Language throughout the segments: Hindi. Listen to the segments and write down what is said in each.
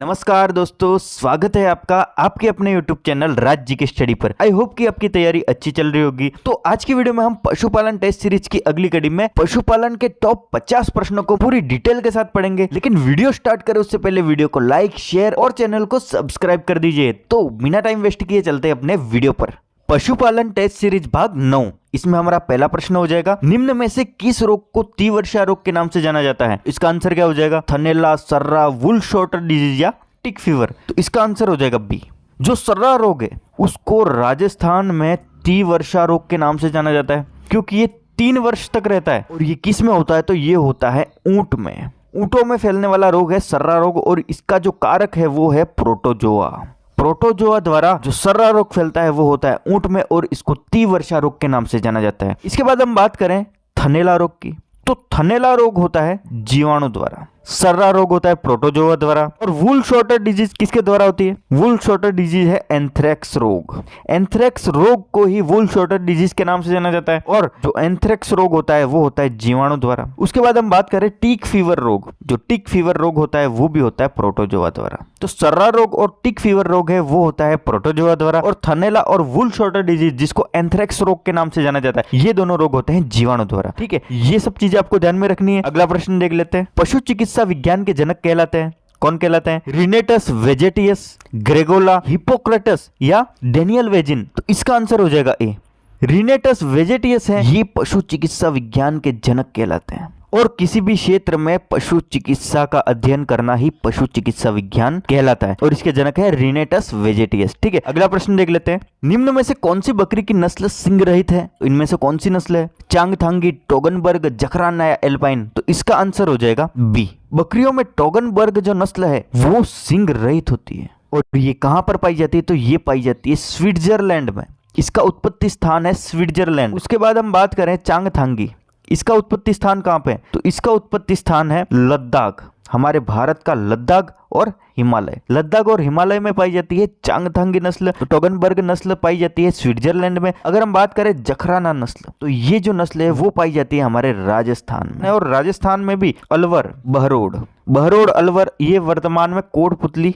नमस्कार दोस्तों, स्वागत है आपका आपके अपने YouTube चैनल राज जी के स्टडी पर। आई होप कि आपकी तैयारी अच्छी चल रही होगी। तो आज की वीडियो में हम पशुपालन टेस्ट सीरीज की अगली कड़ी में पशुपालन के टॉप 50 प्रश्नों को पूरी डिटेल के साथ पढ़ेंगे। लेकिन वीडियो स्टार्ट करें उससे पहले वीडियो को लाइक, शेयर और चैनल को सब्सक्राइब कर दीजिए। तो बिना टाइम वेस्ट किए चलते हैं अपने वीडियो पर। पशुपालन टेस्ट सीरीज भाग 9, इसमें हमारा पहला प्रश्न हो जाएगा, निम्न में से किस रोग को तीवर्षा रोग के नाम से जाना जाता है? इसका आंसर क्या हो जाएगा? थनेला, सर्रा, वुल शॉर्टर डिजीज या टिक फीवर। तो इसका आंसर हो जाएगा बी। जो सर्रा रोग है उसको राजस्थान में तीवर्षा रोग के नाम से जाना जाता है, क्योंकि ये 3 वर्ष तक रहता है। और ये किस में होता है? तो ये होता है ऊंट में। ऊंटों में फैलने वाला रोग है सर्रा रोग, और इसका जो कारक है वो है प्रोटोजोआ। प्रोटोजोआ द्वारा जो सर्रा रोग फैलता है वो होता है ऊंट में, और इसको तीवर्षा रोग के नाम से जाना जाता है। इसके बाद हम बात करें थनेला रोग की, तो थनेला रोग होता है जीवाणु द्वारा, सर्रा रोग होता है प्रोटोजोआ द्वारा, और वुल शॉर्टर डिजीज किसके द्वारा होती है? वुल शॉर्टर डिजीज है एंथ्रेक्स रोग। एंथ्रेक्स रोग को ही वुल शॉर्टर डिजीज के नाम से जाना जाता है, और जो एंथ्रेक्स रोग होता है वो होता है जीवाणु द्वारा। उसके बाद हम बात करें टिक फीवर रोग, जो टिक फीवर रोग होता है वो भी होता है प्रोटोजोआ द्वारा। तो सर्रा रोग और टिक फीवर रोग है वो होता है प्रोटोजोआ द्वारा, और थनेला और वुल शॉर्टर डिजीज जिसको एंथ्रेक्स रोग के नाम से जाना जाता है, ये दोनों रोग होते हैं जीवाणु द्वारा। ठीक है, ये सब चीजें आपको ध्यान में रखनी है। अगला प्रश्न देख लेते हैं। पशु चिकित्सा विज्ञान के जनक कहलाते हैं, कौन कहलाते हैं? रिनेटस वेजेटियस, ग्रेगोला, हिप्पोक्रेटस या डेनियल वेजिन। तो इसका आंसर हो जाएगा ए। रिनेटस वेजेटियस है, ये पशु चिकित्सा विज्ञान के जनक कहलाते हैं, और किसी भी क्षेत्र में पशु चिकित्सा का अध्ययन करना ही पशु चिकित्सा विज्ञान कहलाता है, और इसके जनक है रिनेटस वेजेटियस। ठीक है, अगला प्रश्न देख लेते हैं। निम्न में से कौन सी बकरी की नस्ल सिंग रहित है? इनमें से कौन सी नस्ल है? चांगथांगी, टोगनबर्ग, जखराना या एल्पाइन। तो इसका आंसर हो जाएगा बी। बकरियों में टोगनबर्ग जो नस्ल है वो सिंग रहित होती है, और ये कहां पर पाई जाती है? तो ये पाई जाती है स्विट्जरलैंड में। इसका उत्पत्ति स्थान है स्विट्जरलैंड। उसके बाद हम बात करें चांगथांगी, इसका उत्पत्ति स्थान कहां पे? तो इसका उत्पत्ति स्थान है लद्दाख, हमारे भारत का लद्दाख और हिमालय। लद्दाख और हिमालय में पाई जाती है चांगथांगी नस्ल। तो टोगनबर्ग नस्ल पाई जाती है स्विट्जरलैंड में। अगर हम बात करें जखराना नस्ल, तो ये जो नस्ल है वो पाई जाती है हमारे राजस्थान में, और राजस्थान में भी अलवर, बहरोड अलवर, ये वर्तमान में कोटपुतली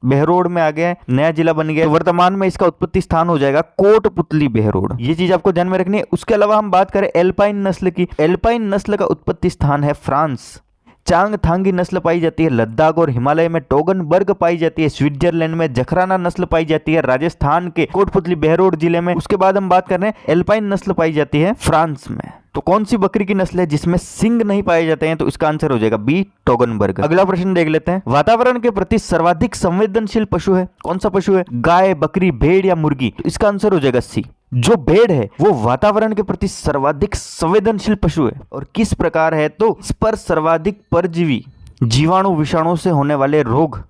बहरोड में आ गया है, नया जिला बन गया। तो वर्तमान में इसका उत्पत्ति स्थान हो जाएगा कोटपुतली बहरोड। ये चीज आपको ध्यान में रखनी है। उसके अलावा हम बात करें एल्पाइन नस्ल की, एल्पाइन नस्ल का उत्पत्ति स्थान है फ्रांस। चांगथांगी नस्ल पाई जाती है लद्दाख और हिमालय में, टोगनबर्ग पाई जाती है स्विट्जरलैंड में, जखराना नस्ल पाई जाती है राजस्थान के कोटपुतली बहरोड जिले में। उसके बाद हम बात कर रहे हैं एल्पाइन नस्ल पाई जाती है फ्रांस में। तो कौन सी बकरी की नस्ल है जिसमें सिंग नहीं पाए जाते हैं? तो इसका आंसर हो जाएगा बी, टोगनबर्ग। अगला प्रश्न देख लेते हैं। वातावरण के प्रति सर्वाधिक संवेदनशील पशु है, कौन सा पशु है? गाय, बकरी, भेड़ या मुर्गी? तो इसका आंसर हो जाएगा सी। जो भेड़ है वो वातावरण के प्रति सर्वाधिक संवेदनशील पशु है, और किस प्रकार है? तो इस पर सर्वाधिक परजीवी, जीवाणु, विषाणु से होने वाले रोग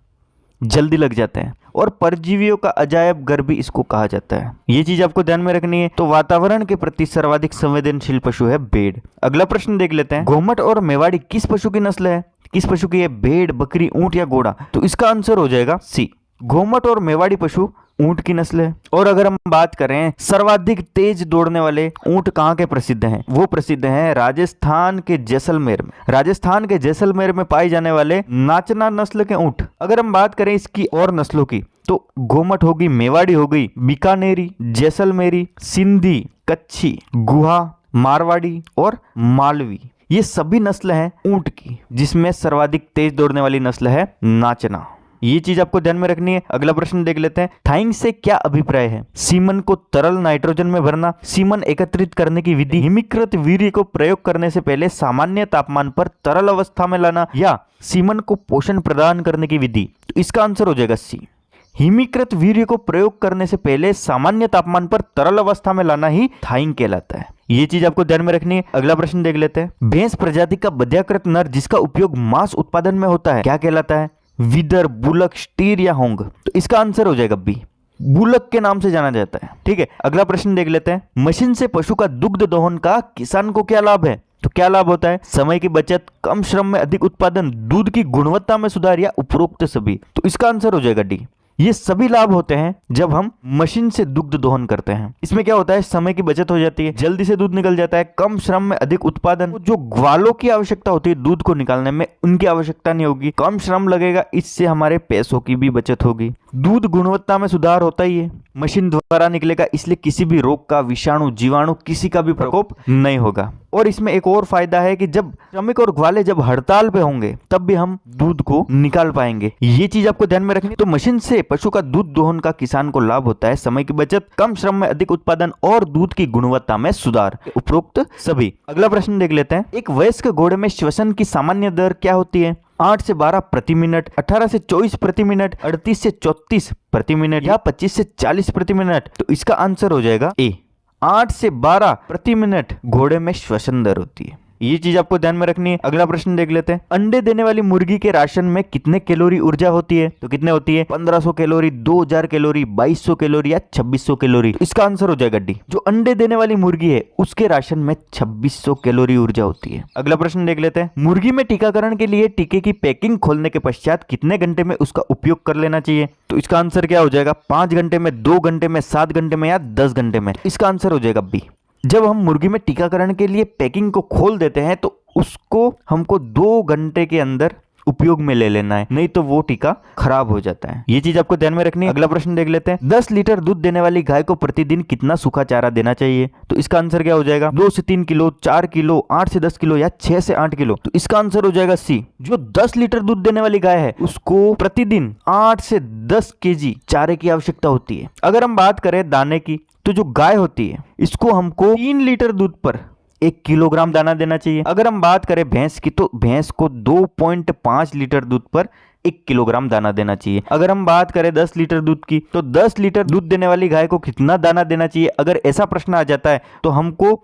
जल्दी लग जाते हैं, और परजीवियों का अजायब घर भी इसको कहा जाता है। ये चीज आपको ध्यान में रखनी है। तो वातावरण के प्रति सर्वाधिक संवेदनशील पशु है भेड़। अगला प्रश्न देख लेते हैं। गोमट और मेवाड़ी किस पशु की नस्ल है? किस पशु की है? भेड़, बकरी, ऊंट या घोड़ा? तो इसका आंसर हो जाएगा सी। गोमट और मेवाड़ी पशु ऊंट की नस्ल है। और अगर हम बात करें सर्वाधिक तेज दौड़ने वाले ऊंट कहाँ के प्रसिद्ध हैं? वो प्रसिद्ध हैं राजस्थान के जैसलमेर में। राजस्थान के जैसलमेर में पाए जाने वाले नाचना नस्ल के ऊंट। अगर हम बात करें इसकी और नस्लों की, तो गोमट होगी, मेवाड़ी हो गई, बीकानेरी, जैसलमेरी, सिंधी, कच्छी, गुहा, मारवाड़ी और मालवी, ये सभी नस्ल हैं ऊंट की, जिसमें सर्वाधिक तेज दौड़ने वाली नस्ल है नाचना। ये चीज आपको ध्यान में रखनी है। अगला प्रश्न देख लेते हैं। थाइंग से क्या अभिप्राय है? सीमन को तरल नाइट्रोजन में भरना, सीमन एकत्रित करने की विधि, हिमीकृत वीर्य को प्रयोग करने से पहले सामान्य तापमान पर तरल अवस्था में लाना, या सीमन को पोषण प्रदान करने की विधि? तो इसका आंसर हो जाएगा सी। हिमीकृत वीर्य को प्रयोग करने से पहले सामान्य तापमान पर तरल अवस्था में लाना ही थाइंग कहलाता है। ये चीज आपको ध्यान में रखनी है। अगला प्रश्न देख लेते हैं। भैंस प्रजाति का बध्याकृत नर जिसका उपयोग मांस उत्पादन में होता है क्या कहलाता है? विदर, बुलक, स्टीर या होंग? तो इसका आंसर हो जाएगा बी, बुलक के नाम से जाना जाता है। ठीक है, अगला प्रश्न देख लेते हैं। मशीन से पशु का दुग्ध दोहन का किसान को क्या लाभ है? तो क्या लाभ होता है? समय की बचत, कम श्रम में अधिक उत्पादन, दूध की गुणवत्ता में सुधार या उपरोक्त सभी? तो इसका आंसर हो जाएगा डी। ये सभी लाभ होते हैं जब हम मशीन से दुग्ध दोहन करते हैं। इसमें क्या होता है, समय की बचत हो जाती है, जल्दी से दूध निकल जाता है, कम श्रम में अधिक उत्पादन। जो ग्वालों की आवश्यकता होती है दूध को निकालने में, उनकी आवश्यकता नहीं होगी, कम श्रम लगेगा, इससे हमारे पैसों की भी बचत होगी। दूध गुणवत्ता में सुधार होता ही है, मशीन द्वारा निकलेगा, इसलिए किसी भी रोग का, विषाणु, जीवाणु, किसी का भी प्रकोप नहीं होगा। और इसमें एक और फायदा है कि जब श्रमिक और ग्वाले जब हड़ताल पे होंगे तब भी हम दूध को निकाल पाएंगे। ये चीज आपको ध्यान में रखनी। तो मशीन से पशु का दूध दोहन का किसान को लाभ होता है, समय की बचत, कम श्रम में अधिक उत्पादन और दूध की गुणवत्ता में सुधार। उपरोक्त सभी। अगला प्रश्न देख लेते हैं। एक वयस्क घोड़े में श्वसन की सामान्य दर क्या होती है? 8 से 12 प्रति मिनट, 18 से 24 प्रति मिनट, 38 से 34 प्रति मिनट या 25 से 40 प्रति मिनट। तो इसका आंसर हो जाएगा ए, 8 से 12 प्रति मिनट घोड़े में श्वसन दर होती है। ये चीज आपको ध्यान में रखनी है। अगला प्रश्न देख लेते हैं। अंडे देने वाली मुर्गी के राशन में कितने कैलोरी ऊर्जा होती है? तो कितने होती है? 1500 कैलोरी, 2000 कैलोरी, 2200 कैलोरी या 2600 कैलोरी। इसका आंसर हो जाएगा डी। जो अंडे देने वाली मुर्गी है उसके राशन में 2600 कैलोरी ऊर्जा होती है। अगला प्रश्न देख लेते हैं। मुर्गी में टीकाकरण के लिए टीके की पैकिंग खोलने के पश्चात कितने घंटे में उसका उपयोग कर लेना चाहिए? तो इसका आंसर क्या हो जाएगा? 5 घंटे में, 2 घंटे में, 7 घंटे में या 10 घंटे में। इसका आंसर हो जाएगा बी। जब हम मुर्गी में टीकाकरण के लिए पैकिंग को खोल देते हैं तो उसको हमको 2 घंटे के अंदर उपयोग में ले लेना है, नहीं तो वो टीका खराब हो जाता है। ये चीज आपको ध्यान में रखनी है। अगला प्रश्न देख लेते हैं। 10 लीटर दूध देने वाली गाय को प्रतिदिन कितना सूखा चारा देना चाहिए? तो इसका आंसर क्या हो जाएगा? 2 से 3 किलो, 4 किलो, 8 से 10 किलो या 6 से 8 किलो। तो इसका आंसर हो जाएगा सी। जो 10 लीटर दूध देने वाली गाय है उसको प्रतिदिन 8 से 10 केजी चारे की आवश्यकता होती है। अगर हम बात करें दाने की, तो जो गाय होती है इसको हमको 3 लीटर दूध पर 1 किलोग्राम दाना देना चाहिए। अगर हम बात करें भैंस की, तो भैंस को 2.5 लीटर दूध पर 1 किलोग्राम दाना देना चाहिए। अगर हम बात करें 10 लीटर दूध की, तो 10 लीटर दूध देने वाली गाय को कितना दाना देना चाहिए? अगर ऐसा प्रश्न आ जाता है तो हमको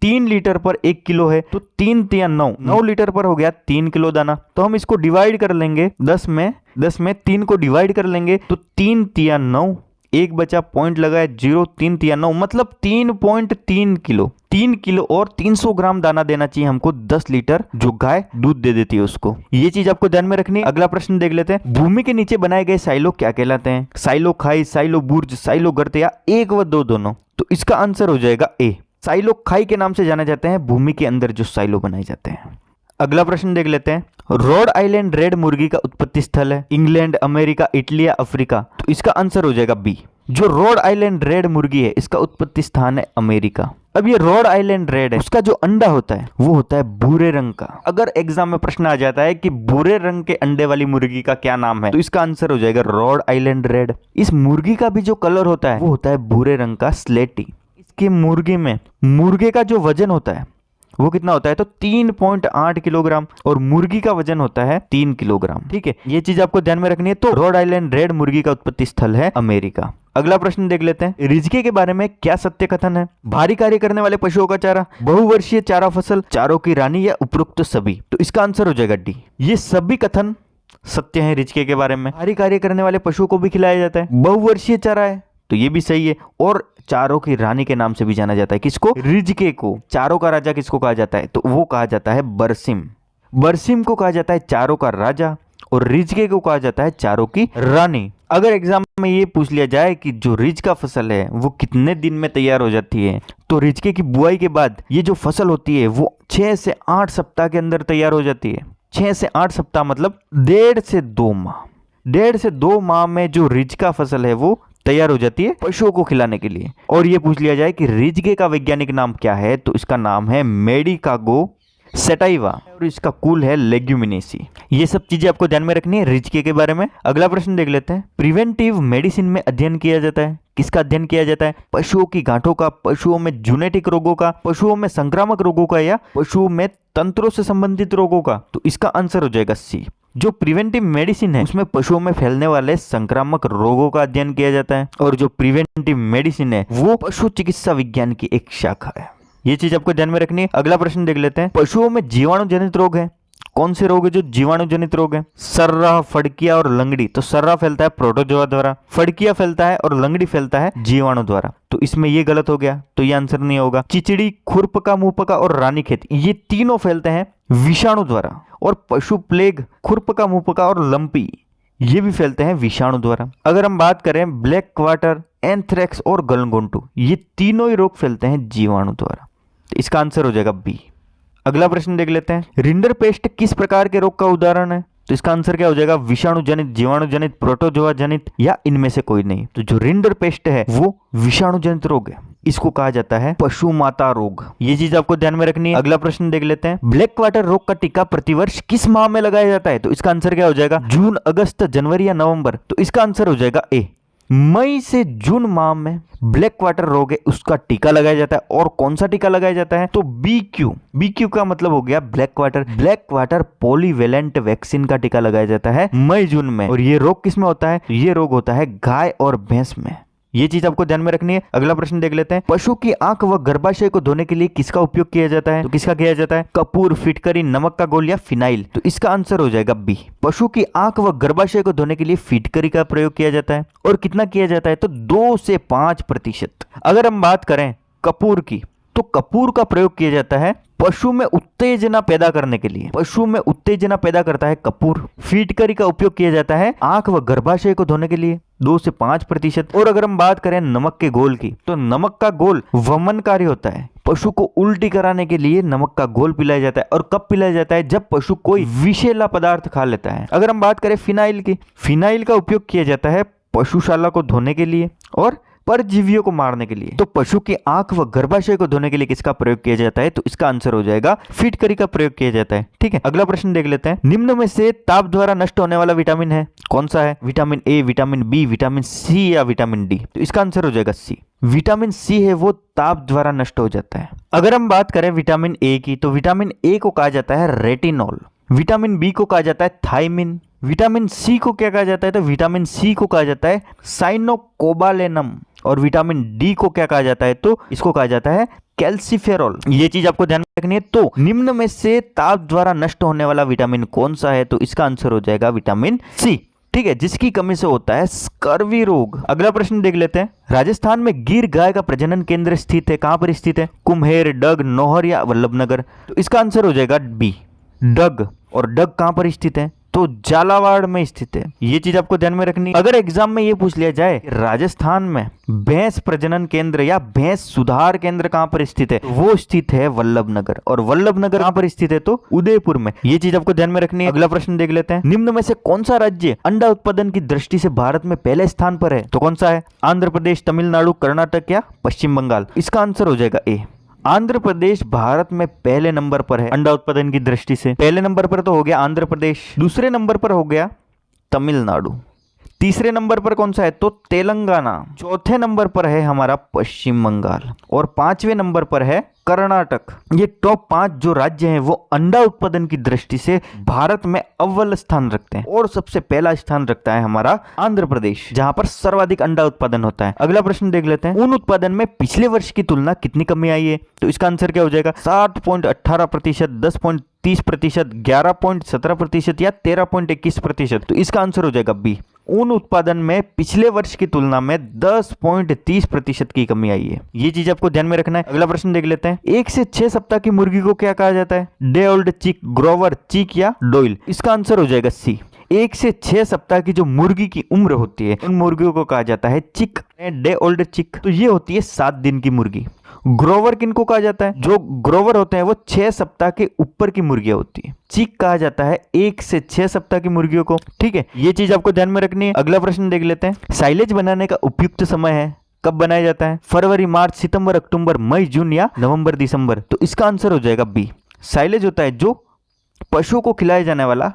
3 लीटर पर 1 किलो है तो 3 तिया 9 लीटर पर हो गया 3 किलो दाना। तो हम इसको डिवाइड कर लेंगे 10 में 3 को डिवाइड कर लेंगे तो 3 तिया 9, एक बचा, पॉइंट लगाए 0, 3 तिया 9 मतलब 3.3 किलो। 3 किलो और 300 ग्राम दाना देना चाहिए हमको 10 लीटर जो गाय दूध दे देती है उसको। ये चीज आपको ध्यान में रखनी है। अगला प्रश्न देख लेते हैं। भूमि के नीचे बनाए गए साइलो क्या कहलाते हैं? साइलो खाई, साइलो बुर्ज, साइलो गर्त या 1 व 2 दोनों। तो इसका आंसर हो जाएगा ए। साइलो खाई के नाम से जाने जाते हैं भूमि के अंदर जो साइलो बनाए जाते हैं। अगला प्रश्न देख लेते हैं। रोड आइलैंड रेड मुर्गी का उत्पत्ति स्थल है इंग्लैंड, अमेरिका, इटली या अफ्रीका। तो इसका आंसर हो जाएगा बी। जो रोड आइलैंड रेड मुर्गी है इसका उत्पत्ति स्थान है अमेरिका। अब ये रोड आइलैंड रेड है, उसका जो अंडा होता है वो होता है भूरे रंग का। अगर एग्जाम में प्रश्न आ जाता है कि भूरे रंग के अंडे वाली मुर्गी का क्या नाम है, तो इसका आंसर हो जाएगा रोड आइलैंड रेड। इस मुर्गी का भी जो कलर होता है वो होता है भूरे रंग का, स्लेटी। इसके मुर्गे में मुर्गे का जो वजन होता है वो कितना होता है? तो 3.8 किलोग्राम और मुर्गी का वजन होता है 3 किलोग्राम। ठीक है, ये चीज आपको ध्यान में रखनी है। तो रोड आइलैंड रेड मुर्गी का उत्पत्ति स्थल है अमेरिका। अगला प्रश्न देख लेते हैं। रिजके के बारे में क्या सत्य कथन है? भारी कार्य करने वाले पशुओं का चारा, बहुवर्षीय चारा फसल, चारों की रानी या उपरोक्त सभी। तो इसका आंसर हो जाएगा डी। ये सभी कथन सत्य है रिजके के बारे में। भारी कार्य करने वाले पशुओं को भी खिलाया जाता है, बहुवर्षीय चारा है तो ये भी सही है, और चारों की रानी के नाम से भी जाना जाता है। किसको? रिजके को। चारों का राजा किसको कहा जाता है? तो वो कहा जाता है बरसिम। बरसिम को कहा जाता है चारों का राजा और रिजके को कहा जाता है चारों की रानी। अगर एग्जाम में ये पूछ लिया जाए कि जो रिज का फसल है वो कितने दिन में तैयार हो जाती है, तो रिजके की बुआई के बाद ये जो फसल होती है वो 6 से 8 सप्ताह के अंदर तैयार हो जाती है। 6 से 8 सप्ताह मतलब 1.5 से 2 माह। 1.5 से 2 माह में जो रिज का फसल है वो तैयार हो जाती है पशुओं को खिलाने के लिए। और ये पूछ लिया जाए कि रिजके का वैज्ञानिक नाम क्या है, तो इसका नाम है मेडिकागो सेटाइवा और इसका कुल है लेग्यूमिनेसी। ये सब चीजें आपको ध्यान में रखनी है रिजके के बारे में। अगला प्रश्न देख लेते हैं। प्रिवेंटिव मेडिसिन में अध्ययन किया जाता है, किसका अध्ययन किया जाता है? पशुओं की गांठों का, पशुओं में जूनेटिक रोगों का, पशुओं में संक्रामक रोगों का या पशुओं में तंत्रों से संबंधित रोगों का। तो इसका आंसर हो जाएगा सी। जो प्रिवेंटिव मेडिसिन है उसमें पशुओं में फैलने वाले संक्रामक रोगों का अध्ययन किया जाता है, और जो प्रिवेंटिव मेडिसिन है वो पशु चिकित्सा विज्ञान की एक शाखा है। ये चीज आपको ध्यान में रखनी है। अगला प्रश्न देख लेते हैं। पशुओं में जीवाणु जनित रोग है, कौन से रोग है जो जीवाणु जनित रोग है? सर्रा, फड़किया और लंगड़ी। तो सर्रा फैलता है प्रोटोजोआ द्वारा, फड़किया फैलता है और लंगड़ी फैलता है जीवाणु द्वारा। तो इसमें ये गलत हो गया, तो ये आंसर नहीं होगा। चिचड़ी, खुरपका, मुंहपका और रानीखेत ये तीनों फैलते हैं विषाणु द्वारा, और पशु प्लेग, खुरपका, मुंहपका और लंपी ये भी फैलते हैं विषाणु द्वारा। अगर हम बात करें ब्लैक क्वार्टर, एंथ्रेक्स और गलघोंटू, ये तीनों ही रोग फैलते हैं जीवाणु द्वारा। तो इसका आंसर हो जाएगा बी। अगला प्रश्न देख लेते हैं, रिंडरपेस्ट किस प्रकार के रोग का उदाहरण है? तो इसका आंसर क्या हो जाएगा? विषाणु जनित, जीवाणु जनित, प्रोटोजोआ जनित या इनमें से कोई नहीं। तो जो रिंडरपेस्ट है वो विषाणु जनित रोग है, इसको कहा जाता है पशु माता रोग। ये चीज आपको ध्यान में रखनी है। अगला प्रश्न देख लेते हैं, ब्लैक क्वार्टर रोग का टीका प्रतिवर्ष किस माह में लगाया जाता है? तो इसका आंसर क्या हो जाएगा? जून, अगस्त, जनवरी या नवंबर। तो इसका आंसर हो जाएगा ए, मई से जून माह में ब्लैक क्वार्टर रोग है उसका टीका लगाया जाता है। और कौन सा टीका लगाया जाता है? तो बीक्यू का मतलब हो गया ब्लैक क्वार्टर पॉलीवेलेंट वैक्सीन का टीका लगाया जाता है मई जून में। और ये रोग किस में होता है? ये रोग होता है गाय और भैंस में। ये चीज आपको ध्यान में रखनी है। अगला प्रश्न देख लेते हैं, पशु की आंख व गर्भाशय को धोने के लिए किसका उपयोग किया जाता है? तो किसका किया जाता है? कपूर, फिटकरी, नमक का घोल या फिनाइल। तो इसका आंसर हो जाएगा बी। पशु की आंख व गर्भाशय को धोने के लिए फिटकरी का प्रयोग किया जाता है। और कितना किया जाता है? तो 2 से 5%। अगर हम बात करें कपूर की, तो कपूर का प्रयोग किया जाता है पशु में उत्तेजना पैदा करने के लिए। पशु में उत्तेजना पैदा करता है कपूर। फिटकरी का उपयोग किया जाता है आंख व गर्भाशय को धोने के लिए, 2 से 5%। और अगर हम बात करें नमक के घोल की, तो नमक का घोल वमनकारी होता है। पशु को उल्टी कराने के लिए नमक का घोल पिलाया जाता है। और कब पिलाया जाता है? जब पशु कोई विषैला पदार्थ खा लेता है। अगर हम बात करें फिनाइल की, फिनाइल का उपयोग किया जाता है पशुशाला को धोने के लिए और परजीवियों को मारने के लिए। तो पशु की आंख व गर्भाशय को धोने के लिए किसका प्रयोग किया जाता है? तो इसका आंसर हो जाएगा फिटकरी का प्रयोग किया जाता है। ठीक है, अगला प्रश्न देख लेते हैं, निम्न में से ताप द्वारा नष्ट होने वाला विटामिन है कौन सा है? Vitamin A, vitamin B, vitamin C या विटामिन डी। तो इसका आंसर हो जाएगा सी। विटामिन सी है वो ताप द्वारा नष्ट हो जाता है। अगर हम बात करें विटामिन ए की, तो विटामिन ए को कहा जाता है रेटिनॉल। विटामिन बी को कहा जाता है थायमिन। विटामिन सी को क्या कहा जाता है? तो विटामिन सी को कहा जाता है साइनोकोबालेनम। और विटामिन डी को क्या कहा जाता है? तो इसको कहा जाता है कैल्सिफेरॉल। ये चीज आपको ध्यान में रखनी है। तो निम्न में से ताप द्वारा नष्ट होने वाला विटामिन कौन सा है? तो इसका आंसर हो जाएगा विटामिन सी। ठीक है, जिसकी कमी से होता है स्कर्वी रोग। अगला प्रश्न देख लेते हैं, राजस्थान में गिर गाय का प्रजनन केंद्र स्थित है, कहां पर स्थित है? कुम्हेर, डग, नौहर या वल्लभनगर। तो इसका आंसर हो जाएगा बी, डग। और डग कहां पर स्थित है? तो झालावाड़ में स्थित है। ये चीज आपको ध्यान में रखनी। अगर एग्जाम में ये पूछ लिया जाए राजस्थान में भैंस प्रजनन केंद्र या भैंस सुधार केंद्र कहां पर स्थित है, तो वो स्थित है वल्लभनगर। और वल्लभनगर कहां पर स्थित है? तो उदयपुर में। ये चीज आपको ध्यान में रखनी है। अगला प्रश्न देख लेते हैं, निम्न में से कौन सा राज्य अंडा उत्पादन की दृष्टि से भारत में पहले स्थान पर है? तो कौन सा है? आंध्र प्रदेश, तमिलनाडु, कर्नाटक या पश्चिम बंगाल। इसका आंसर हो जाएगा ए, आंध्र प्रदेश भारत में पहले नंबर पर है अंडा उत्पादन की दृष्टि से। पहले नंबर पर तो हो गया आंध्र प्रदेश, दूसरे नंबर पर हो गया तमिलनाडु, तीसरे नंबर पर कौन सा है? तो तेलंगाना, चौथे नंबर पर है हमारा पश्चिम बंगाल और 5वें नंबर पर है कर्नाटक। ये टॉप 5 जो राज्य हैं वो अंडा उत्पादन की दृष्टि से भारत में अव्वल स्थान रखते हैं। और सबसे पहला स्थान रखता है हमारा आंध्र प्रदेश, जहां पर सर्वाधिक अंडा उत्पादन होता है। अगला प्रश्न देख लेते हैं, ऊन उत्पादन में पिछले वर्ष की तुलना कितनी कमी आई है? तो इसका आंसर क्या हो जाएगा? 7.18%, 10.30%, 11.17% या 13.21%। तो इसका आंसर हो जाएगा बी, ऊन उत्पादन में पिछले वर्ष की तुलना में 10.30% की कमी आई है। ये चीज आपको ध्यान में रखना है। अगला प्रश्न देख लेते हैं, 1 से 6 सप्ताह की मुर्गी को क्या कहा जाता है? डे ओल्ड चिक, ग्रोवर चिक या डोइल। इसका आंसर हो जाएगा सी, 1 से 6 सप्ताह की जो मुर्गी की उम्र होती है उन मुर्गियों को कहा जाता है चिक, डे ओल्ड चिक। तो ये होती है 7 दिन की मुर्गी। ग्रोवर किनको कहा जाता है? जो ग्रोवर होते हैं वो 6 सप्ताह के ऊपर की मुर्गियां होती है। चिक कहा जाता है 1 से 6 सप्ताह की मुर्गियों को। ठीक है, ये चीज आपको ध्यान में रखनी है। अगला प्रश्न देख लेते हैं, साइलेज बनाने का उपयुक्त समय है कब बनाया जाता है? फरवरी, मार्च, सितंबर, अक्टूबर, मई, जून या नवंबर, दिसंबर। तो इसका आंसर हो जाएगा बी, साइलेज होता है जो पशुओं को खिलाया जाने वाला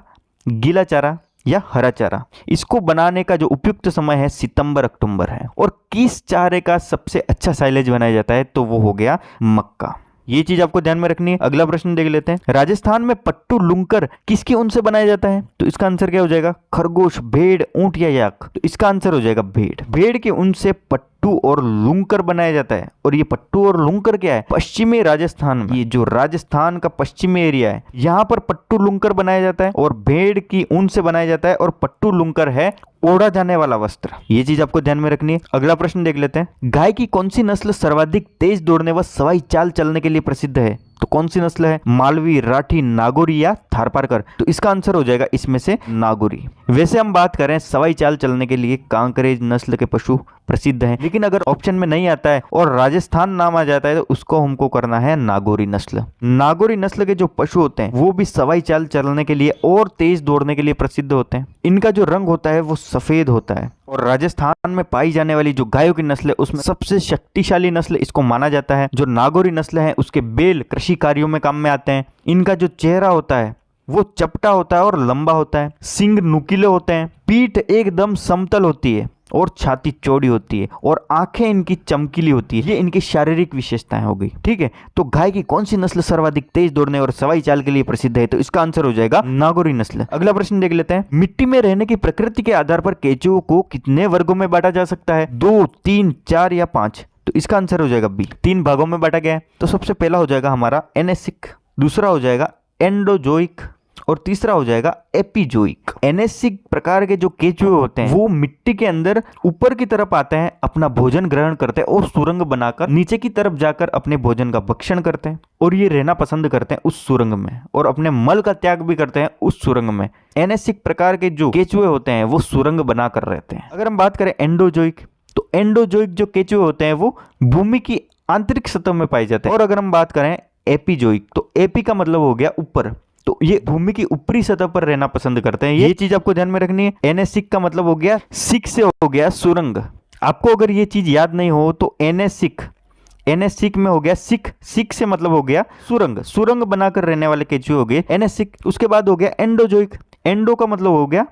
गीला चारा या हरा चारा, इसको बनाने का जो उपयुक्त समय है सितंबर अक्टूबर है। और किस चारे का सबसे अच्छा साइलेज बनाया जाता है? तो वो हो गया मक्का। ये चीज आपको ध्यान में रखनी है। अगला प्रश्न देख लेते हैं, राजस्थान में पट्टू लुंकर किसके ऊन से बनाया जाता है? तो इसका आंसर क्या हो जाएगा? खरगोश, भेड़, ऊंट या याक। तो इसका आंसर हो जाएगा भेड़। भेड़ के ऊन से पट्टू और लुंकर बनाया जाता है। और ये पट्टू और लुंकर क्या है? पश्चिमी राजस्थान में, ये जो राजस्थान का पश्चिमी एरिया है यहाँ पर पट्टू लुंकर बनाया जाता है और भेड़ की ऊन से बनाया जाता है। और पट्टू लुंकर है ओढ़ा जाने वाला वस्त्र। ये चीज आपको ध्यान में रखनी है। अगला प्रश्न देख लेते हैं, गाय की कौन सी नस्ल सर्वाधिक तेज दौड़ने व सवाई चाल चलने के लिए प्रसिद्ध है? तो कौन सी नस्ल है? मालवी, राठी, नागौरी या थारपारकर? तो इसका आंसर हो जाएगा इसमें से नागौरी। वैसे हम बात करें सवाई चाल चलने के लिए कांकरेज नस्ल के पशु प्रसिद्ध हैं, लेकिन अगर ऑप्शन में नहीं आता है और राजस्थान नाम आ जाता है तो उसको हमको करना है नागौरी नस्ल। नागौरी नस्ल के जो पशु होते हैं वो भी सवाई चाल चलने के लिए और तेज दौड़ने के लिए प्रसिद्ध होते हैं। इनका जो रंग होता है वो सफेद होता है और राजस्थान में पाई जाने वाली जो गायों की नस्ल है उसमें सबसे शक्तिशाली नस्ल इसको माना जाता है। जो नागौरी नस्ल है उसके बैल कृषि कार्यों में काम में आते हैं। इनका जो चेहरा होता है वो चपटा होता है और लंबा होता है। सींग नुकीले होते हैं, पीठ एकदम समतल होती है और छाती चौड़ी होती है और आंखें इनकी चमकीली होती है। ये इनकी शारीरिक विशेषताएं हो गई। ठीक है, तो गाय की कौन सी नस्ल सर्वाधिक तेज दौड़ने और सवाई चाल के लिए प्रसिद्ध है? तो इसका आंसर हो जाएगा नागौरी नस्ल। अगला प्रश्न देख लेते हैं। मिट्टी में रहने की प्रकृति के आधार पर केंचुओं को कितने वर्गों में बांटा जा सकता है? 2, 3, 4 या 5? तो इसका आंसर हो जाएगा बी, 3 भागों में बांटा गया है। तो सबसे पहला हो जाएगा हमारा एनेसिक, दूसरा हो जाएगा एंडोजोइक और तीसरा हो जाएगा एपिजोइक। एनेसिक प्रकार के जो केंचुए होते हैं वो मिट्टी के अंदर ऊपर की तरफ आते हैं, अपना भोजन ग्रहण करते हैं और सुरंग बनाकर नीचे की तरफ जाकर अपने भोजन का भक्षण करते हैं और ये रहना पसंद करते हैं उस सुरंग में और अपने मल का त्याग भी करते हैं उस सुरंग में। एनेसिक प्रकार के जो केंचुए होते हैं वो सुरंग बनाकर रहते हैं। अगर हम बात करें एंडोजोइक, तो एंडोजोइक जो केंचुए होते हैं वो भूमि की आंतरिक सतह में पाए जाते हैं। और अगर हम बात करें एपिजोइक, तो एपी का मतलब हो गया ऊपर, तो ये भूमि की ऊपरी सतह पर रहना पसंद करते हैं। ये चीज आपको ध्यान में रखनी है। एनेसिक का मतलब हो गया सिक से हो गया सुरंग। आपको अगर ये चीज याद नहीं हो तो एनेसिक में हो गया सिक, सिक से मतलब हो गया सुरंग, सुरंग बनाकर रहने वाले केंचुए हो गए एनेसिक। उसके बाद हो गया एंडोजोइक, एंडो का मतलब हो गया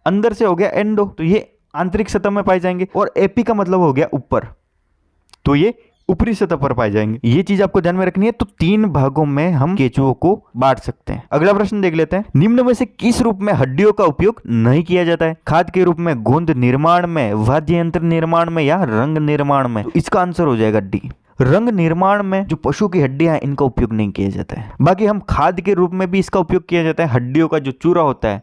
अंदर से हो गया एंडो, तो ये आंतरिक सतह में पाए जाएंगे। और एपी का मतलब हो गया ऊपर, तो ये ऊपरी सतह पर पाए जाएंगे। ये चीज आपको ध्यान में रखनी है। तो 3 भागों में हम केंचुओं को बांट सकते हैं। अगला प्रश्न देख लेते हैं। निम्न में से किस रूप में हड्डियों का उपयोग नहीं किया जाता है? खाद के रूप में, गोंद निर्माण में, वाद्य यंत्र निर्माण में या रंग निर्माण में? तो इसका आंसर हो जाएगा डी, रंग निर्माण में जो पशु की हड्डियां हैं इनका उपयोग नहीं किया जाता है। बाकी हम खाद के रूप में भी इसका उपयोग किया जाता है। हड्डियों का जो चूरा होता है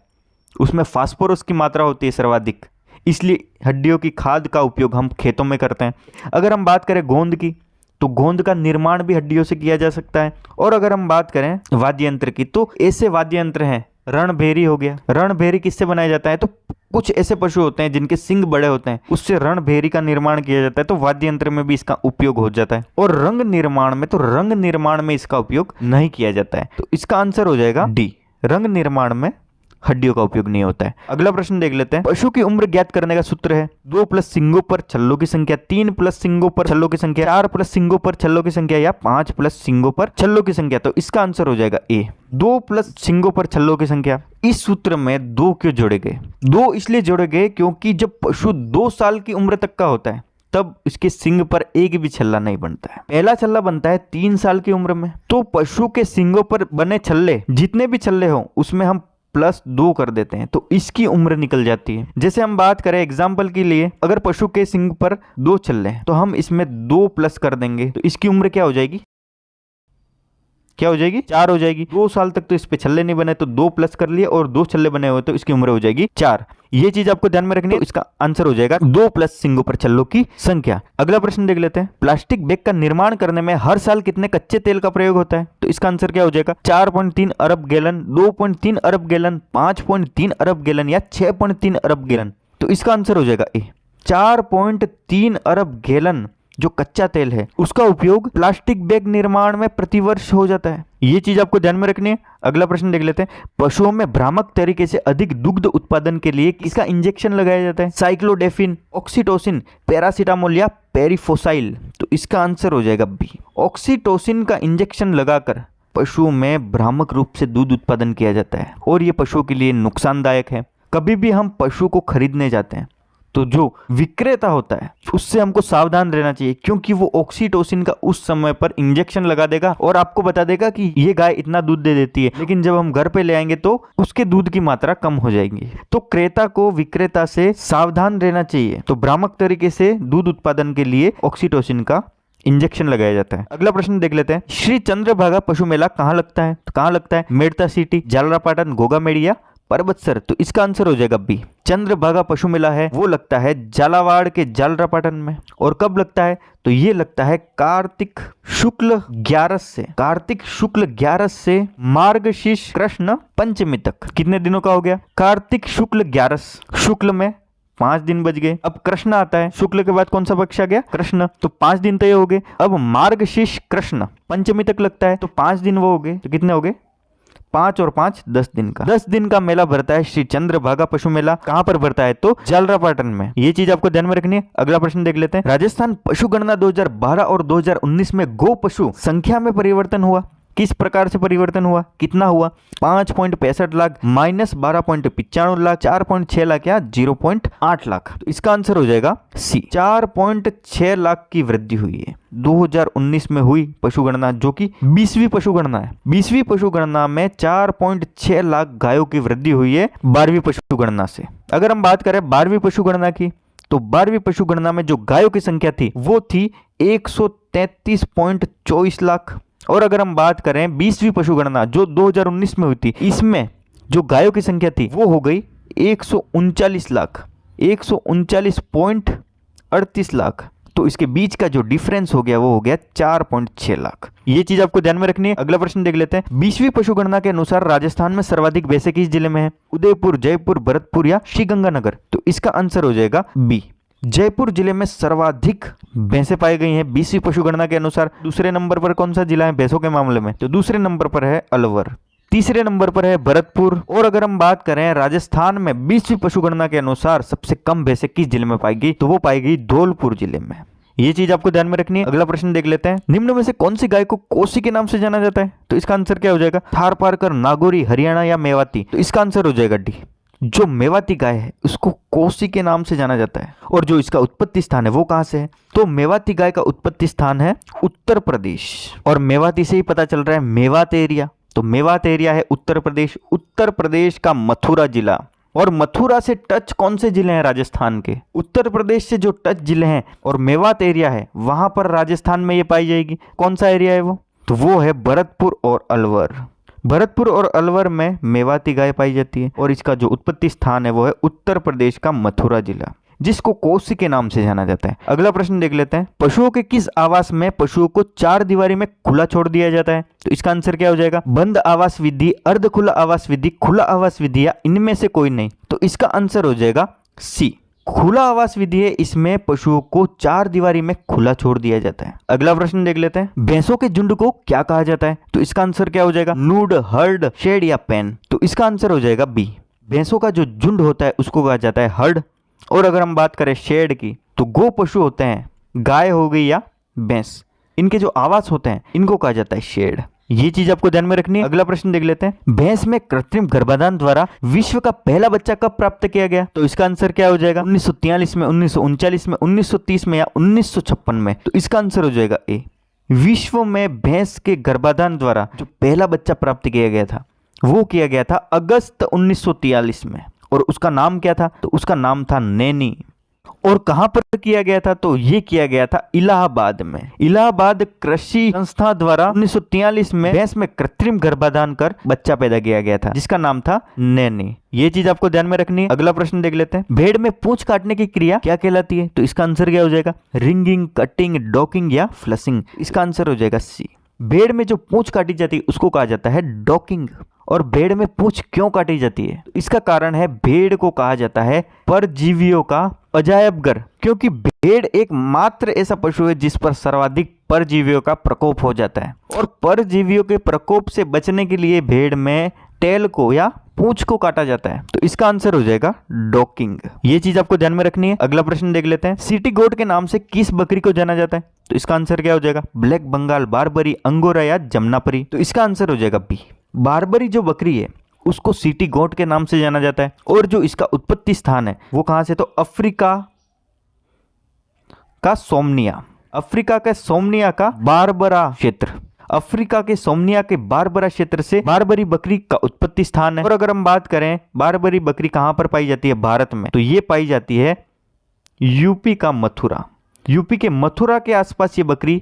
उसमें फास्फोरस की मात्रा होती है सर्वाधिक, इसलिए हड्डियों की खाद का उपयोग हम खेतों में करते हैं। अगर हम बात करें गोंद की, तो गोंद का निर्माण भी हड्डियों से किया जा सकता है। और अगर हम बात करें वाद्य यंत्र की, तो ऐसे वाद्य यंत्र हैं, रणभेरी हो गया। रणभेरी किससे बनाया जाता है? तो कुछ ऐसे पशु होते हैं जिनके सिंग बड़े होते हैं, उससे रणभेरी का निर्माण किया जाता है। तो वाद्य यंत्र में भी इसका उपयोग हो जाता है। और रंग निर्माण में, तो रंग निर्माण में इसका उपयोग नहीं किया जाता है। तो इसका आंसर हो जाएगा डी, रंग निर्माण में हड्डियों का उपयोग नहीं होता है। अगला प्रश्न देख लेते हैं। पशु की उम्र ज्ञात करने का सूत्र है 2 प्लस सिंगों पर छल्लों की संख्या, 3 प्लस सिंगों पर छल्लों की संख्या, 4 प्लस सिंगों पर छल्लों की संख्या या 5 प्लस सिंगों पर छल्लों की संख्या? तो इसका आंसर हो जाएगा ए, 2 प्लस सिंगों पर छल्लों की संख्या। इस सूत्र में 2 क्यों जोड़े गए? 2 इसलिए जोड़े गए क्योंकि जब पशु 2 साल की उम्र तक का होता है तब इसके सिंग पर एक भी छल्ला नहीं बनता है। पहला छल्ला बनता है 3 साल की उम्र में। तो पशु के सिंगों पर बने छल्ले, जितने भी छल्ले हो उसमें हम +2 कर देते हैं, तो इसकी उम्र निकल जाती है। जैसे हम बात करें एग्जाम्पल के लिए, अगर पशु के सिंग पर 2 छल्ले हैं तो हम इसमें 2 प्लस कर देंगे, तो इसकी उम्र क्या हो जाएगी? क्या हो जाएगी? 4 हो जाएगी। 2 साल तक तो इस पे छल्ले नहीं बने, तो 2 प्लस कर लिए और 2 छल्ले बने हुए तो इसकी उम्र हो जाएगी 4। ये चीज आपको ध्यान में रखनी है। तो इसका आंसर हो जाएगा 2 प्लस सिंगों पर छल्लों की संख्या। अगला प्रश्न देख लेते हैं। प्लास्टिक बैग का निर्माण करने में हर साल कितने कच्चे तेल का प्रयोग होता है? तो इसका आंसर क्या हो जाएगा? 4.3 अरब गैलन, 2.3 अरब गैलन, 5.3 अरब गैलन या 6.3 अरब गैलन? तो इसका आंसर हो जाएगा ए, 4.3 अरब गैलन जो कच्चा तेल है उसका उपयोग प्लास्टिक बैग निर्माण में प्रतिवर्ष हो जाता है। ये चीज आपको ध्यान में रखनी है। अगला प्रश्न देख लेते हैं। पशुओं में भ्रामक तरीके से अधिक दुग्ध उत्पादन के लिए किसका इंजेक्शन लगाया जाता है? साइक्लोडेफिन, ऑक्सीटोसिन, पैरासीटामोल या पेरिफोसाइल? तो इसका आंसर हो जाएगा बी, ऑक्सीटोसिन का इंजेक्शन लगाकर पशुओं में भ्रामक रूप से दूध उत्पादन किया जाता है और ये पशुओं के लिए नुकसानदायक है। कभी भी हम पशु को खरीदने जाते हैं तो जो विक्रेता होता है उससे हमको सावधान रहना चाहिए, क्योंकि वो ऑक्सीटोसिन का उस समय पर इंजेक्शन लगा देगा और आपको बता देगा कि ये गाय इतना दूध दे देती है, लेकिन जब हम घर पे ले आएंगे तो उसके दूध की मात्रा कम हो जाएगी। तो क्रेता को विक्रेता से सावधान रहना चाहिए। तो भ्रामक तरीके से दूध उत्पादन के लिए ऑक्सीटोसिन का इंजेक्शन लगाया जाता है। अगला प्रश्न देख लेते हैं। श्री चंद्रभागा पशु मेला कहाँ लगता है? तो कहाँ लगता है? मेड़ता सिटी, जालरापाटन, घोगामेड़ी या परबतसर, तो इसका आंसर हो जाएगा बी। चंद्रभागा पशु मेला है वो लगता है झालावाड़ के जालरापाटन में। और कब लगता है? तो ये लगता है कार्तिक शुक्ल 11 से, कार्तिक शुक्ल 11 से मार्गशीर्ष कृष्ण पंचमी तक। कितने दिनों का हो गया? कार्तिक शुक्ल 11, शुक्ल में 5 दिन बच गए। अब कृष्ण आता है, शुक्ल के बाद कौन सा पक्ष आ गया? कृष्ण, तो 5 दिन तय हो गए। अब मार्गशीर्ष कृष्ण पंचमी तक लगता है, तो 5 दिन वो हो गए, तो कितने हो गए? 5 और 5 10 दिन का। 10 दिन का मेला भरता है श्री चंद्रभागा पशु मेला। कहां पर भरता है? तो जालरापाटन में। ये चीज आपको ध्यान में रखनी है। अगला प्रश्न देख लेते हैं। राजस्थान पशु गणना 2012 और 2019 में गो पशु संख्या में परिवर्तन हुआ। किस प्रकार से परिवर्तन हुआ? कितना हुआ? 5.65 लाख माइनस 12.95 लाख, 4.6 लाख या 0.8 लाख। तो इसका आंसर हो जाएगा सी, 4.6 लाख की वृद्धि हुई है 2019 में हुई पशु गणना, जो कि 20वीं पशु गणना है। 20वीं पशु गणना में 4.6 लाख गायों की वृद्धि हुई है 12वीं पशु गणना से। अगर हम बात करें 12वीं पशु गणना की, तो 12वीं पशु गणना में जो गायों की संख्या थी वो थी 133.24 लाख। और अगर हम बात करें 20वीं पशु गणना जो 2019 में हुई थी, इसमें जो गायों की संख्या थी वो हो गई 139 लाख, 139.38 लाख। तो इसके बीच का जो डिफरेंस हो गया वो हो गया 4.6 लाख। ये चीज आपको ध्यान में रखनी है। अगला प्रश्न देख लेते हैं। 20वीं पशु गणना के अनुसार राजस्थान में सर्वाधिक भैंसे किस जिले में है? उदयपुर, जयपुर, भरतपुर या श्रीगंगानगर। तो इसका आंसर हो जाएगा बी, जयपुर जिले में सर्वाधिक भैंसें पाई गई हैं 20वीं पशु गणना के अनुसार। दूसरे नंबर पर कौन सा जिला है भैंसों के मामले में? तो दूसरे नंबर पर है अलवर, तीसरे नंबर पर है भरतपुर। और अगर हम बात करें राजस्थान में 20वीं पशु गणना के अनुसार सबसे कम भैंसें किस जिले में पाई गई? तो वो पाई गई धौलपुर जिले में। ये चीज आपको ध्यान में रखनी है। अगला प्रश्न देख लेते हैं। निम्न में से कौन सी गाय को कोसी के नाम से जाना जाता है? तो इसका आंसर क्या हो जाएगा? थारपारकर, नागौरी, हरियाणा या मेवाती। तो इसका आंसर हो जाएगा डी, जो मेवाती गाय है उसको कोसी के नाम से जाना जाता है। और जो इसका उत्पत्ति स्थान है वो कहां से है? तो मेवाती गाय का उत्पत्ति स्थान है उत्तर प्रदेश। और मेवाती से ही पता चल रहा है मेवात एरिया, तो मेवात एरिया है उत्तर प्रदेश। उत्तर प्रदेश का मथुरा जिला। और मथुरा से टच कौन से जिले हैं राजस्थान के? उत्तर प्रदेश से जो टच जिले हैं और मेवात एरिया है वहां पर राजस्थान में ये पाई जाएगी। कौन सा एरिया है वो? तो वो है भरतपुर और अलवर। भरतपुर और अलवर में मेवाती गाय पाई जाती है। और इसका जो उत्पत्ति स्थान है वो है उत्तर प्रदेश का मथुरा जिला, जिसको कोसी के नाम से जाना जाता है। अगला प्रश्न देख लेते हैं। पशुओं के किस आवास में पशुओं को 4 दीवारी में खुला छोड़ दिया जाता है? तो इसका आंसर क्या हो जाएगा? बंद आवास विधि, अर्ध खुला आवास विधि, खुला आवास विधि या इनमें से कोई नहीं। तो इसका आंसर हो जाएगा सी, खुला आवास विधि है। इसमें पशुओं को 4 दीवारी में खुला छोड़ दिया जाता है। अगला प्रश्न देख लेते हैं। भैंसों के झुंड को क्या कहा जाता है? तो इसका आंसर क्या हो जाएगा? नूड, हर्ड, शेड या पेन। तो इसका आंसर हो जाएगा बी, भैंसों का जो झुंड होता है उसको कहा जाता है हर्ड। और अगर हम बात करें शेड की, तो गो पशु होते हैं, गाय हो गई या भैंस, इनके जो आवास होते हैं इनको कहा जाता है शेड। ये चीज आपको ध्यान में रखनी है। अगला प्रश्न देख लेते हैं। भैंस में कृत्रिम गर्भाधान द्वारा विश्व का पहला बच्चा कब प्राप्त किया गया? तो इसका आंसर क्या हो जाएगा? 1943 में, 1939 में, 1930 में या 1956 में। तो इसका आंसर हो जाएगा ए, विश्व में भैंस के गर्भाधान द्वारा जो पहला बच्चा प्राप्त किया गया था वो किया गया था अगस्त 1943 में। और उसका नाम क्या था? तो उसका नाम था नैनी। और कहां पर किया गया था? तो ये किया गया था इलाहाबाद में। इलाहाबाद कृषि संस्था द्वारा 1943 में भैंस में कृत्रिम गर्भाधान कर बच्चा पैदा किया गया था, जिसका नाम था नैनी। ये चीज आपको ध्यान में रखनी है। अगला प्रश्न देख लेते हैं। भेड़ में पूंछ काटने की क्रिया क्या कहलाती है? तो इसका आंसर क्या हो जाएगा? रिंगिंग, कटिंग, डॉकिंग या फ्लशिंग। इसका आंसर हो जाएगा सी, भेड़ में जो पूंछ काटी जाती है उसको कहा जाता है डॉकिंग। और भेड़ में पूंछ क्यों काटी जाती है? तो इसका कारण है भेड़ को कहा जाता है परजीवियों का अजायबगर, क्योंकि भेड़ एकमात्र ऐसा पशु है जिस पर सर्वाधिक परजीवियों का प्रकोप हो जाता है। और परजीवियों के प्रकोप से बचने के लिए भेड़ में टेल को या पूंछ को काटा जाता है। तो इसका आंसर हो जाएगा डॉकिंग। ये चीज आपको ध्यान में रखनी है। अगला प्रश्न देख लेते हैं। सिटी गोट के नाम से किस बकरी को जाना जाता है? तो इसका आंसर क्या हो जाएगा? ब्लैक बंगाल, बारबरी, अंगोरा या जमनापरी। तो इसका आंसर हो जाएगा बी, बारबरी जो बकरी है उसको सिटी गोट के नाम से जाना जाता है। और जो इसका उत्पत्ति स्थान है वो कहां से? तो अफ्रीका का सोमनिया, अफ्रीका के सोमनिया का बारबरा क्षेत्र, अफ्रीका के सोमनिया के बारबरा क्षेत्र से बारबरी बकरी का उत्पत्ति स्थान है। और अगर हम बात करें बारबरी बकरी कहां पर पाई जाती है भारत में, तो ये पाई जाती है यूपी का मथुरा। यूपी के मथुरा के आसपास ये बकरी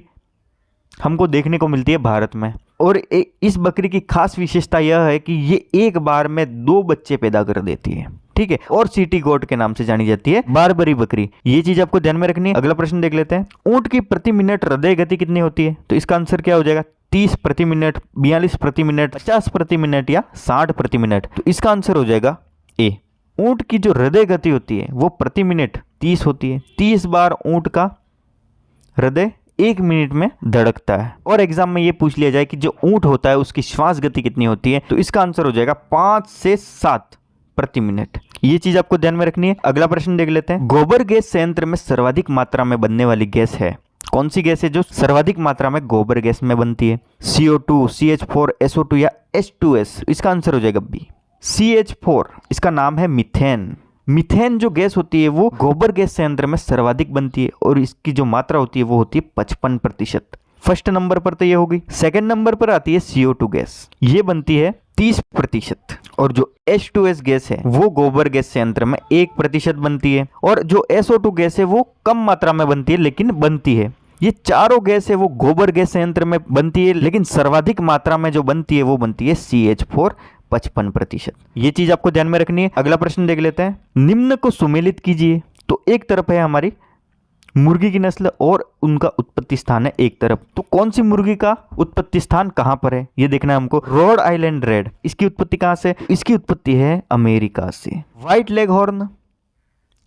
हमको देखने को मिलती है भारत में। और इस बकरी की खास विशेषता यह है कि ये एक बार में 2 बच्चे पैदा कर देती है, ठीक है, और सिटी गोट के नाम से जानी जाती है बारबरी बकरी। ये चीज आपको ध्यान में रखनी है। अगला प्रश्न देख लेते हैं, ऊंट की प्रति मिनट हृदय गति कितनी होती है? तो इसका आंसर क्या हो जाएगा? 30 प्रति मिनट, 42 प्रति मिनट, 50 प्रति मिनट या 60 प्रति मिनट। तो इसका आंसर हो जाएगा ए। ऊंट की जो हृदय गति होती है वो प्रति मिनट 30 होती है। 30 बार ऊंट का हृदय 1 मिनट में धड़कता है। और एग्जाम में ये पूछ लिया जाए कि जो ऊंट होता है उसकी श्वास गति कितनी होती है, तो इसका आंसर हो जाएगा 5 से 7 प्रति मिनट। ये चीज आपको ध्यान में रखनी है। अगला प्रश्न देख लेते हैं, गोबर गैस संयंत्र में सर्वाधिक मात्रा में बनने वाली गैस है? कौन सी गैस है जो सर्वाधिक मात्रा में गोबर गैस में बनती है? CO2, CH4, SO2 या H2S? इसका आंसर हो जाएगा बी, CH4। इसका नाम है मीथेन। मीथेन जो गैस होती है वो गोबर गैस संयंत्र में सर्वाधिक बनती है और इसकी जो मात्रा होती है वो होती है 55%। फर्स्ट नंबर पर तो ये होगी। सेकंड नंबर पर आती है CO2 गैस, ये बनती है 30%। और जो H2S गैस है वो गोबर गैस संयंत्र में 1% बनती है। और जो SO2 गैस है वो कम मात्रा में बनती है लेकिन बनती है। ये चारों गैस है वो गोबर गैस संयंत्र में बनती है, लेकिन सर्वाधिक मात्रा में जो बनती है वो बनती है CH4, 55%। ये चीज आपको ध्यान में रखनी है। अगला प्रश्न देख लेते हैं, निम्न को सुमेलित कीजिए। तो एक तरफ है हमारी मुर्गी की नस्ल और उनका उत्पत्ति स्थान है एक तरफ। तो कौन सी मुर्गी का उत्पत्ति स्थान कहां पर है ये देखना है हमको। रोड आइलैंड रेड, इसकी उत्पत्ति कहां से? इसकी उत्पत्ति है अमेरिका से। व्हाइट लेग हॉर्न,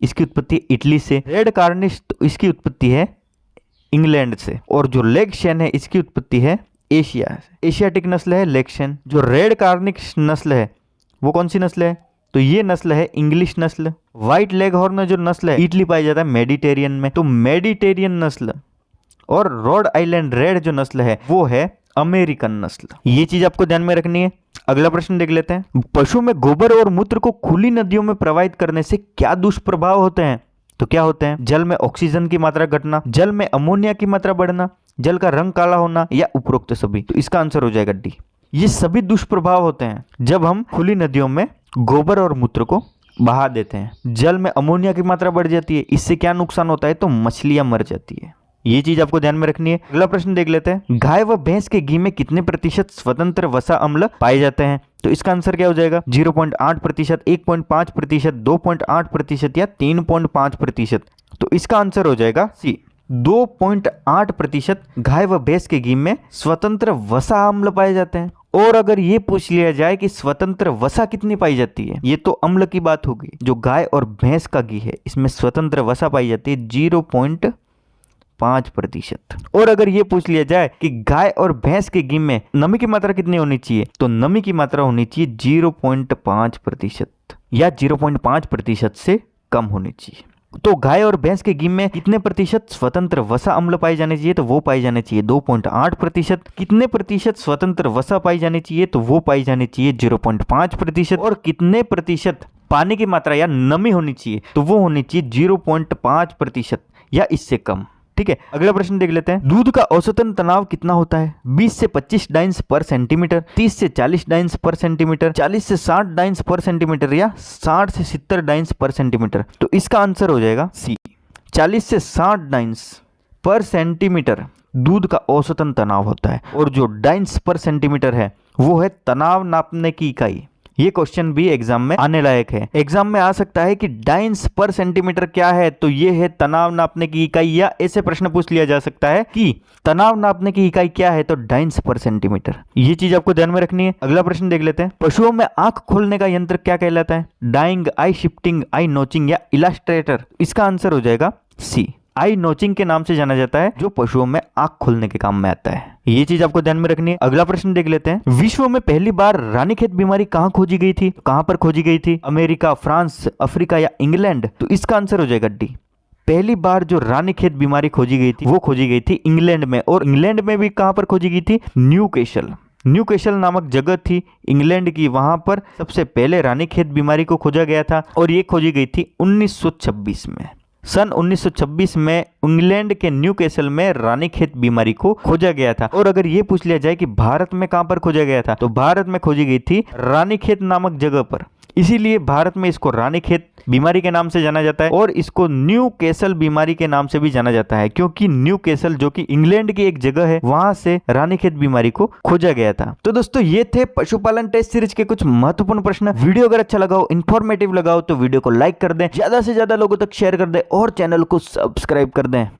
इसकी उत्पत्ति इटली से। रेड कार्निश, तो इसकी उत्पत्ति है इंग्लैंड से। और जो लेगशेन है इसकी उत्पत्ति है एशिया से। एशियाटिक नस्ल है लेगशेन। जो रेड कार्निश नस्ल है वो कौन सी नस्ल है? तो ये नस्ल है इंग्लिश नस्ल। व्हाइट लेग हॉर्न जो नस्ल है इटली पाई जाता है मेडिटेरियन में, तो मेडिटेरियन नस्ल। और रोड आइलैंड रेड जो नस्ल है वो है अमेरिकन नस्ल। ये चीज आपको ध्यान में रखनी है। अगला प्रश्न देख लेते हैं, पशु में गोबर और मूत्र को खुली नदियों में प्रवाहित करने से क्या दुष्प्रभाव होते हैं? तो क्या होते हैं? जल में ऑक्सीजन की मात्रा घटना, जल में अमोनिया की मात्रा बढ़ना, जल का रंग काला होना या उपरोक्त सभी। तो इसका आंसर हो जाएगा डी। ये सभी दुष्प्रभाव होते हैं जब हम खुली नदियों में गोबर और मूत्र को बहा देते हैं। जल में अमोनिया की मात्रा बढ़ जाती है, इससे क्या नुकसान होता है? तो मछलियां मर जाती है। ये चीज आपको ध्यान में रखनी है। अगला प्रश्न देख लेते हैं, गाय व भैंस के घी में कितने प्रतिशत स्वतंत्र वसा अम्ल पाए जाते हैं? तो इसका आंसर क्या हो जाएगा? 0.8%, 1.5%, 2.8% या 3.5%। तो इसका आंसर हो जाएगा सी, 2.8% गाय व भैंस के घी में स्वतंत्र वसा अम्ल पाए जाते हैं। और अगर ये पूछ लिया जाए कि स्वतंत्र वसा कितनी पाई जाती है, ये तो अम्ल की बात होगी। जो गाय और भैंस का घी है इसमें स्वतंत्र वसा पाई जाती है 0.5%। और अगर ये पूछ लिया जाए कि गाय और भैंस के घी में नमी की मात्रा कितनी होनी चाहिए, तो नमी की मात्रा होनी चाहिए 0.5% या 0.5% से कम होनी चाहिए। तो गाय और भैंस के घी में कितने प्रतिशत स्वतंत्र वसा अम्ल पाए जाने चाहिए? तो वो पाई जाने चाहिए 2.8%। कितने प्रतिशत स्वतंत्र वसा पाई जानी चाहिए? तो वो पाई जानी चाहिए 0.5%। और कितने प्रतिशत पानी की मात्रा या नमी होनी चाहिए? तो वो होनी चाहिए 0.5% या इससे कम। ठीक है, अगला प्रश्न देख लेते हैं, दूध का औसतन तनाव कितना होता है? 20 से 25 डाइन्स पर सेंटीमीटर, 30 से 40 डाइन्स पर सेंटीमीटर, 40 से 60 डाइन्स पर सेंटीमीटर या 60 से 70 डाइन्स पर सेंटीमीटर। तो इसका आंसर हो जाएगा सी, 40 से 60 डाइन्स पर सेंटीमीटर दूध का औसतन तनाव होता है। और जो डाइन्स पर सेंटीमीटर है वो है तनाव नापने की इकाई। ये क्वेश्चन भी एग्जाम में आने लायक है। एग्जाम में आ सकता है कि डाइन्स पर सेंटीमीटर क्या है, तो ये है तनाव नापने की इकाई। या ऐसे प्रश्न पूछ लिया जा सकता है कि तनाव नापने की इकाई क्या है, तो डाइन्स पर सेंटीमीटर। ये चीज आपको ध्यान में रखनी है। अगला प्रश्न देख लेते हैं, पशुओं में आंख खोलने का यंत्र क्या कहलाता है? डाइंग, आई शिफ्टिंग, आई नोचिंग या इलास्ट्रेटर। इसका आंसर हो जाएगा सी, आई नोचिंग के नाम से जाना जाता है, जो पशुओं में आंख खोलने के काम में आता है। ये चीज आपको ध्यान में रखनी है। अगला प्रश्न देख लेते हैं, विश्व में पहली बार रानीखेत बीमारी कहां खोजी गई थी? कहां पर खोजी गई थी? अमेरिका, फ्रांस, अफ्रीका या इंग्लैंड। तो इसका आंसर हो जाएगा डी। पहली बार जो रानीखेत बीमारी खोजी गई थी वो खोजी गई थी इंग्लैंड में। और इंग्लैंड में भी कहां पर खोजी गई थी? न्यूकैसल नामक जगह थी इंग्लैंड की, वहां पर सबसे पहले रानीखेत बीमारी को खोजा गया था। और ये खोजी गई थी 1926 में। सन 1926 में इंग्लैंड के न्यूकैसल में रानीखेत बीमारी को खोजा गया था। और अगर ये पूछ लिया जाए कि भारत में कहां पर खोजा गया था, तो भारत में खोजी गई थी रानीखेत नामक जगह पर। इसीलिए भारत में इसको रानीखेत बीमारी के नाम से जाना जाता है और इसको न्यू कैसल बीमारी के नाम से भी जाना जाता है, क्योंकि न्यू कैसल जो कि इंग्लैंड की एक जगह है वहां से रानीखेत बीमारी को खोजा गया था। तो दोस्तों ये थे पशुपालन टेस्ट सीरीज के कुछ महत्वपूर्ण प्रश्न। वीडियो अगर अच्छा लगा हो, इंफॉर्मेटिव लगा हो तो वीडियो को लाइक कर दें, ज्यादा से ज्यादा लोगों तक शेयर कर दें और चैनल को सब्सक्राइब कर दें।